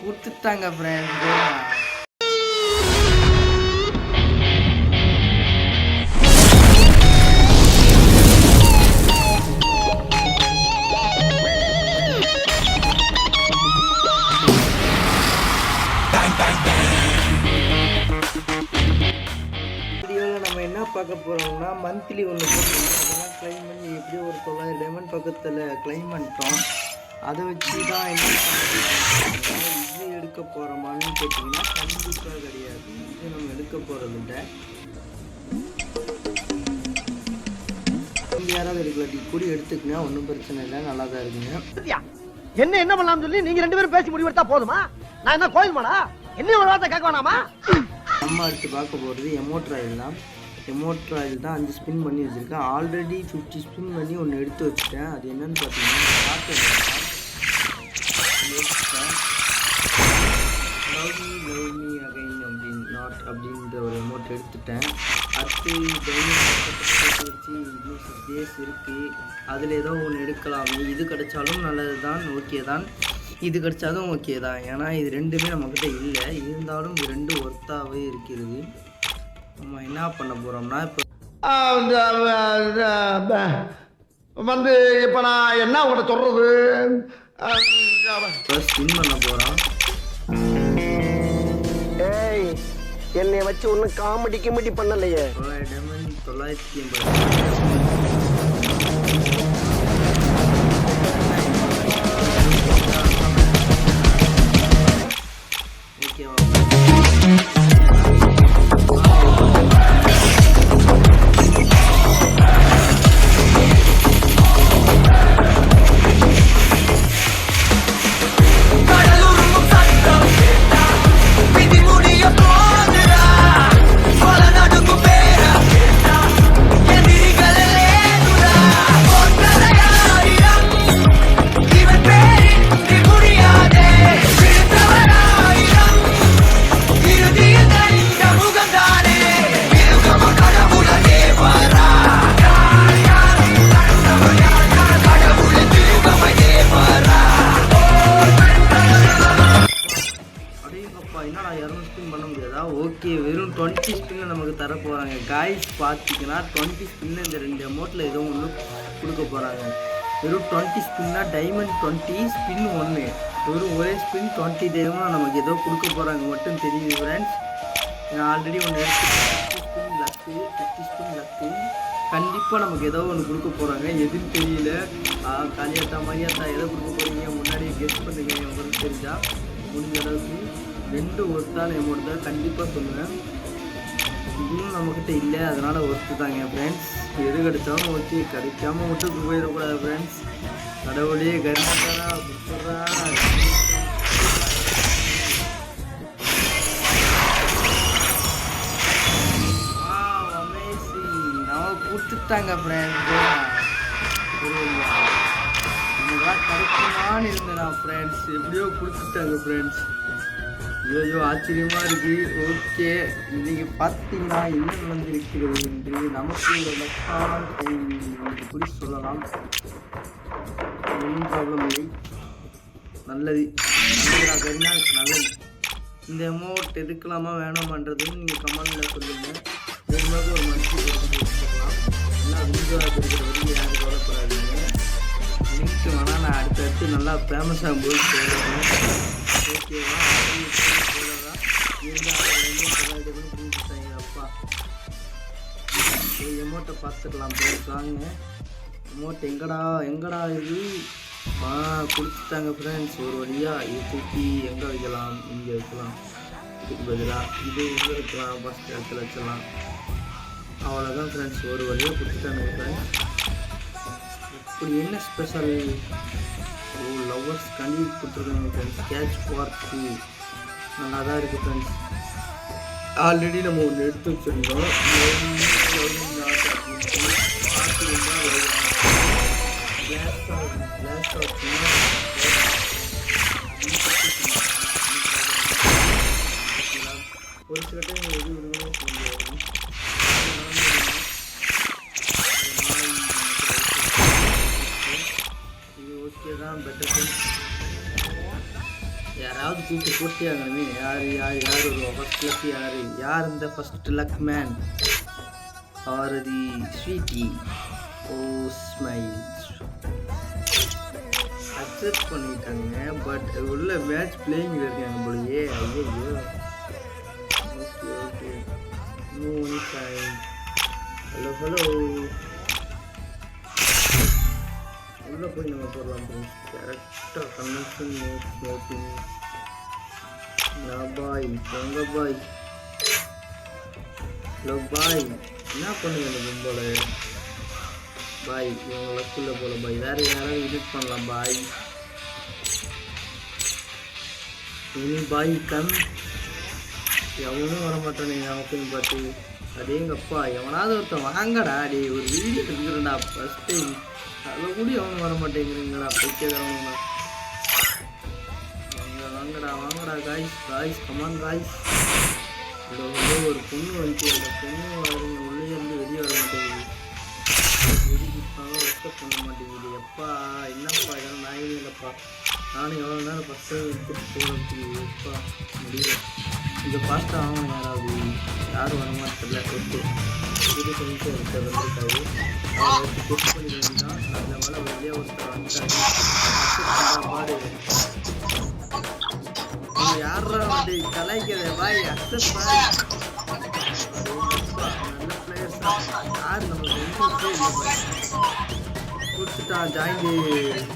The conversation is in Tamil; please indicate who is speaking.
Speaker 1: கொடுத்துட்டாங்க ஃப்ரெண்ட். நம்ம என்ன பார்க்க போகிறோம்னா மந்த்லி ஒன்று போட்டுருக்கோம். அதெல்லாம் கிளைம் பண்ணி எப்படியோ ஒரு 900 டைமண்ட் பக்கத்தில் கிளைம் பண்ணிட்டோம். அதை வச்சு தான் என்ன இது எடுக்க போகிறோமான்னு கேட்டிங்கன்னா கண்டிப்பாக கிடையாது. இது நம்ம எடுக்க போகிறதில்ல. யாராவது எடுக்கலாட்டி கூட எடுத்துக்கங்க, ஒன்றும் பிரச்சனை இல்லை, நல்லா தான் இருக்குங்க.
Speaker 2: என்ன பண்ணலாம்னு சொல்லி நீங்கள் 2 பேரும் பேசி முடிவெடுத்தா போதுமா? நான் என்ன கோயில் மாடா? என்ன ஒரு வார்த்தை கேட்க வேணாமா?
Speaker 1: நம்ம அடுத்து பார்க்க போகிறது எமோட்ராயில் தான். எமோட்ராயில் தான் 5 ஸ்பின் பண்ணி வச்சுருக்கேன். ஆல்ரெடி 50 ஸ்பின் பண்ணி ஒன்று எடுத்து வச்சுட்டேன். அது என்னன்னு பார்த்தீங்கன்னா லவ் மீ அகைன் அப்படின்ற ஒரு எமௌண்ட் எடுத்துட்டேன். அடுத்து வச்சு இன்னும் 6 days இருக்குது. அதில் ஏதோ ஒன்று எடுக்கலாமே. இது கிடைச்சாலும் நல்லது தான், ஓகே தான். இது கிடைச்சாலும் ஓகே தான். ஏன்னா இது ரெண்டுமே நம்மக்கிட்ட இல்லை. இருந்தாலும் இது ரெண்டும் ஒர்த்தாகவே இருக்கிறது. நம்ம என்ன பண்ண போகிறோம்னா
Speaker 2: இப்போ நான் என்ன உங்கள்கிட்ட சொல்கிறது,
Speaker 1: ஸ்பின் பண்ண போகிறோம்.
Speaker 2: ஏய், என்னை வச்சு ஒன்றும் காமெடி பண்ணலையே.
Speaker 1: 980 என்னடா 200 ஸ்பின் பண்ண முடியாதா? ஓகே, வெறும் 20 ஸ்பின்னில் நமக்கு தர போகிறாங்க. காய்ஸ் பார்த்தீங்கன்னா 20 ஸ்பின்னு இந்த 2 அமௌண்ட்டில் ஏதோ ஒன்று கொடுக்க போகிறாங்க. வெறும் 20 ஸ்பின்னா டைமண்ட் 20 ஸ்பின் 1. வெறும் ஒரே ஸ்பின் 20 டைமாக நமக்கு ஏதோ கொடுக்க போகிறாங்க மட்டும் தெரியுது ஃப்ரெண்ட்ஸ். நான் ஆல்ரெடி ஒன்று எடுத்து 50 ஸ்பின் லக்கு கண்டிப்பாக நமக்கு ஏதோ ஒன்று கொடுக்க போகிறாங்க. எதுன்னு தெரியல. காலியாத்தா மரியாத்தா எதை கொடுக்க போகிறீங்க முன்னாடியே கெஸ்ட் பண்ணுங்க. உங்களுக்கு தெரிஞ்சால் முடிஞ்ச அளவுக்கு 2 ஒர்த்தான அமௌண்ட் தான் கண்டிப்பாக சொல்லுவேன். இதுவும் நம்மக்கிட்ட இல்லை, அதனால் ஒர்த்து தாங்க ஃப்ரெண்ட்ஸ். எது கிடைச்சாலும் ஓகே, கிடைக்காம மட்டும் போயிடக்கூடாது ஃப்ரெண்ட்ஸ். கடவுளே கருணா புத்தரா அமேசிங். நம்ம கொடுத்துட்டாங்க ஃப்ரெண்ட்ஸ். இன்னும் கிடைக்குமான்னு இருந்தேன் ஃப்ரெண்ட்ஸ். எப்படியோ கொடுத்துட்டாங்க ஃப்ரெண்ட்ஸ். ஐயோ ஆச்சரியமாக இருக்குது. ஓகே, இன்றைக்கி பார்த்தீங்கன்னா என்ன நடந்திருக்கிறது என்று நமக்கு எப்படி சொல்லலாம், ஒன்றும் ப்ராப்ளம் இல்லை. நல்லது கருணா நல்லது. இந்த அமௌண்ட் எடுக்கலாமா வேணாமான்றதுன்னு நீங்கள் கமெண்டில் சொல்லுங்கள். வேணுமாக ஒரு மந்த்லி கொடுத்துக்கலாம். ஏன்னா வீடியோ கொடுக்குற வரைக்கும் யாரும் கவலைப்படாதீங்க. லிங்க் வேணால் நான் அடுத்தடுத்து நல்லா ஃபேமஸாக போய் சொல்லுவேன். ஓகேவா? அப்பா எமௌண்ட்டை பார்த்துக்கலாம் ஃப்ரெண்ட்ஸ். வாங்க, அமௌண்ட் எங்கடா இது? கொடுத்துட்டாங்க ஃப்ரெண்ட்ஸ். ஒரு வழியாக இது தூக்கி எங்கே வைக்கலாம்? இங்கே வைக்கலாம். இதுக்கு பதிலாக இது இங்கே வைக்கலாம். ஃபஸ்ட் இடத்துல வச்சலாம். அவ்வளோதான் ஃப்ரெண்ட்ஸ். ஒரு வழியாக கொடுத்துட்டாங்க ஃப்ரெண்ட்ஸ். இப்படி என்ன ஸ்பெஷல்? லவ்வர்ஸ் கண்டிப்பாக கொடுத்துருக்காங்க ஃப்ரெண்ட்ஸ். கேட்ச் பார்த்து நல்லா தான் இருக்குது ஃப்ரெண்ட்ஸ். ஆல்ரெடி நம்ம ஒன்று எடுத்து வச்சுருந்தோம். ஒரு சில டைம் எது விடுதலும் சொல்லுவாங்க. இது ஓகே தான், பெட்டர் ஃப்ரெண்ட்ஸ். யாராவது கூப்பிட்டு போட்டி ஆகணுமே. யார் யார் யார் வருவா ஃபர்ஸ்ட் லக்? யார் இந்த first luck man? Aarathi sweetie. ஓ ஸ்மைல் அக்செப்ட் பண்ணிட்டாங்க. பட் உள்ள மேட்ச் பிளேயிங்கில் இருக்காங்க போலயே. ஐயோ ஓகே ஓகே. Hello hello. உள்ளே போய் நம்ம போடலாம் கரெக்டாக கனெக்ஷன் ஸ்மோக்கிங். பாய் பொங்க பாய். ஹலோ பாய், என்ன பண்ணுங்க இந்த கும்பல? பாய் இவங்க லக்குள்ள போல பாய். வேற யாராவது விசிட் பண்ணலாம் பாய். இனி பாய் கம். எவனும் வர மாட்டானே அவன் பார்த்து. அதேங்கப்பா எவனாவது ஒருத்தன் வாங்கடா. டே ஒரு வீடியோ எடுக்கிறேன்டா ஃபர்ஸ்ட் டைம். அதை கூட அவனு வர மாட்டேங்கிறீங்களா? பைத்தியக்காரவங்களா. வாங்கடா வாங்கடா காய்ஸ் காய்ஸ் கமான் காய்ஸ். இவ்வளோ ஒரு பொண்ணு வந்து அந்த பொண்ணு வருங்க உள்ளே இருந்து வெளியே வர மாட்டேங்குது. வெளியிட்டாலும் ரெஸ்பெக்ட் பண்ண மாட்டேங்குது. எப்பா என்னப்பா இதெல்லாம் நாயே இல்லைப்பா. நானும் எவ்வளோ நேரம் ஃபஸ்ட் டைம் எடுத்துட்டு போகிறதுக்கு எப்பா முடியல. இந்த ஃபாஸ்ட்டாக ஆகணும். யாரும் வர மாட்டேல. ஓகே இது கொஞ்சம் ஒருத்தர் வந்துருக்காரு. அவரை வச்சு புஷ் பண்ணி வேண்டிதான். அதில் மேலே வெளியே ஒருத்தர் வந்துட்டாரு. பாடு யாரா வந்து கலாய்க்கிறத பாய். அக்செப்ட் பாய். நல்ல பிளேயர்ஸ் தான். யார் நம்மளுக்கு இன்ட்ரெஸ்டே இல்லை பாய். கொடுத்துட்டான் ஜாயின்.